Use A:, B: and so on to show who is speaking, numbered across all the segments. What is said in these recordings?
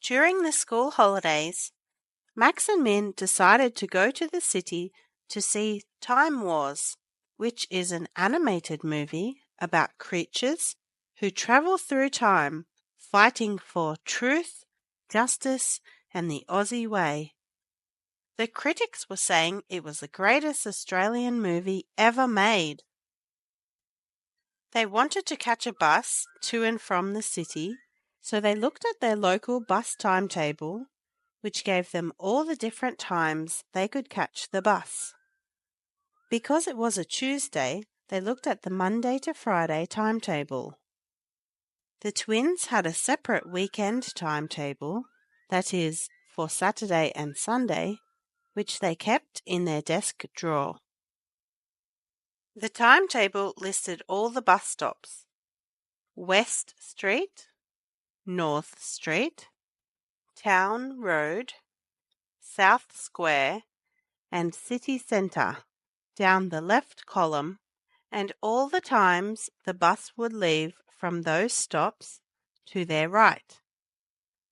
A: During the school holidays, Max and Min decided to go to the city to see Time Wars, which is an animated movie about creatures who travel through time, fighting for truth, justice, and the Aussie way. The critics were saying it was the greatest Australian movie ever made. They wanted to catch a bus to and from the city, so they looked at their local bus timetable, which gave them all the different times they could catch the bus. Because it was a Tuesday, they looked at the Monday to Friday timetable. The twins had a separate weekend timetable, that is, for Saturday and Sunday, which they kept in their desk drawer. The timetable listed all the bus stops: West Street, North Street, Town Road, South Square, and City Centre down the left column, and all the times the bus would leave from those stops to their right.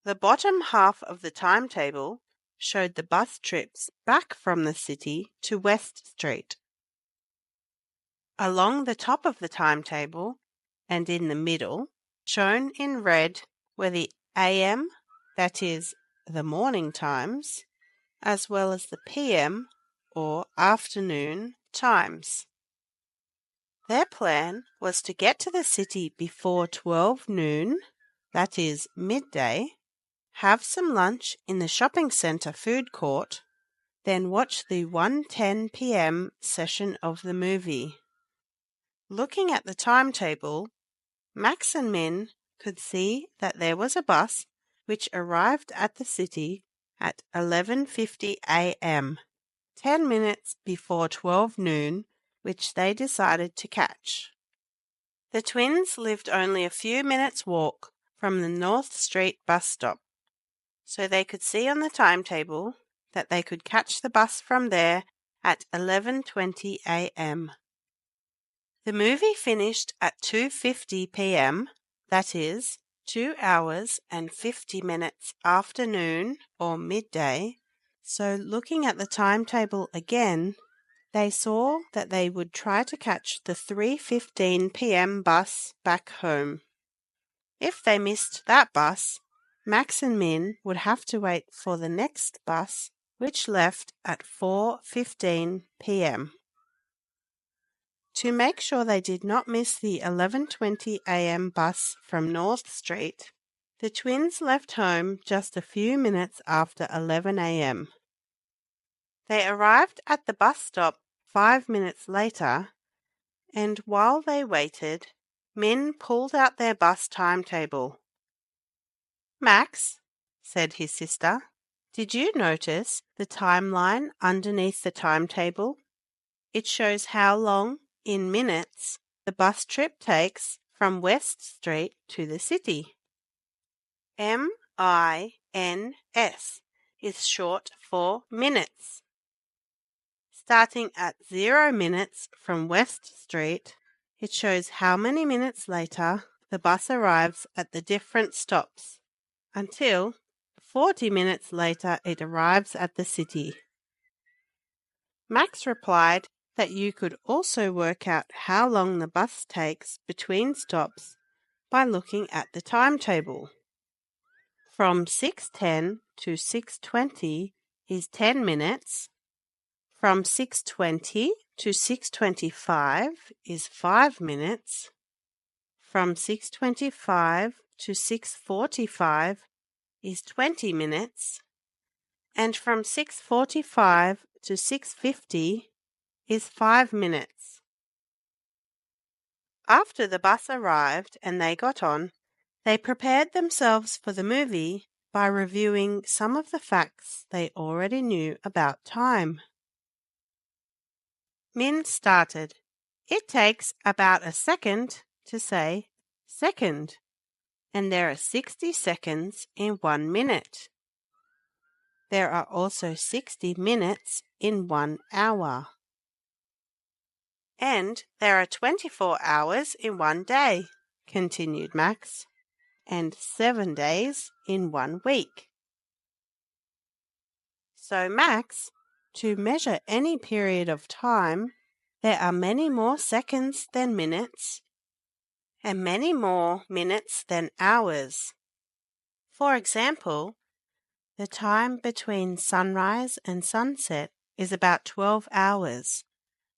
A: The bottom half of the timetable showed the bus trips back from the city to West Street. Along the top of the timetable and in the middle, shown in red, were the AM, that is, the morning times, as well as the PM, or afternoon, times. Their plan was to get to the city before 12 noon, that is, midday, have some lunch in the shopping centre food court, then watch the 1:10 p.m. session of the movie. Looking at the timetable, Max and Min could see that there was a bus which arrived at the city at 11:50 a.m., 10 minutes before 12 noon, which they decided to catch. The twins lived only a few minutes' walk from the North Street bus stop, so they could see on the timetable that they could catch the bus from there at 11:20 a.m. The movie finished at 2:50 p.m., that is, 2 hours and 50 minutes after noon or midday, so looking at the timetable again, they saw that they would try to catch the 3:15 p.m. bus back home. If they missed that bus, Max and Min would have to wait for the next bus, which left at 4:15 p.m. To make sure they did not miss the 11:20 a.m. bus from North Street, the twins left home just a few minutes after 11 a.m. They arrived at the bus stop 5 minutes later, and while they waited, Min pulled out their bus timetable. "Max," said his sister, "did you notice the timeline underneath the timetable? It shows how long, in minutes, the bus trip takes from West Street to the city. MINS is short for minutes. Starting at 0 minutes from West Street, it shows how many minutes later the bus arrives at the different stops, until 40 minutes later it arrives at the city." Max replied that you could also work out how long the bus takes between stops by looking at the timetable. From 6:10 to 6:20 is 10 minutes. From 6:20 to 6:25 is 5 minutes. From 6:25 to 6:45 is 20 minutes. And from 6:45 to 6:50 is 5 minutes. After the bus arrived and they got on, they prepared themselves for the movie by reviewing some of the facts they already knew about time. Min started. "It takes about a second to say second, and there are 60 seconds in 1 minute. There are also 60 minutes in 1 hour. And there are 24 hours in 1 day," continued Max. and 7 days in 1 week. So Max, to measure any period of time, there are many more seconds than minutes and many more minutes than hours. For example, the time between sunrise and sunset is about 12 hours,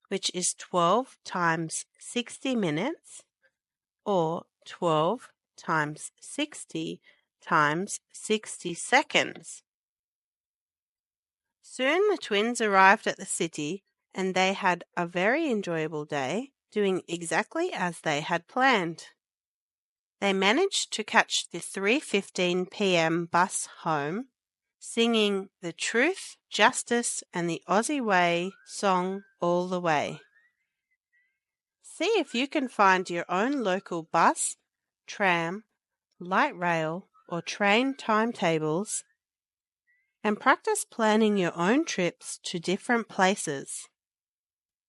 A: which is 12 times 60 minutes, or 12 times 60 times 60 seconds. Soon the twins arrived at the city and they had a very enjoyable day doing exactly as they had planned. They managed to catch the 3:15 p.m. bus home, singing the Truth, Justice and the Aussie Way song all the way. See if you can find your own local bus, tram, light rail or train timetables and practice planning your own trips to different places.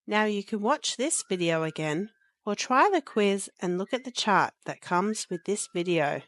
A: Now you can watch this video again or try the quiz and look at the chart that comes with this video.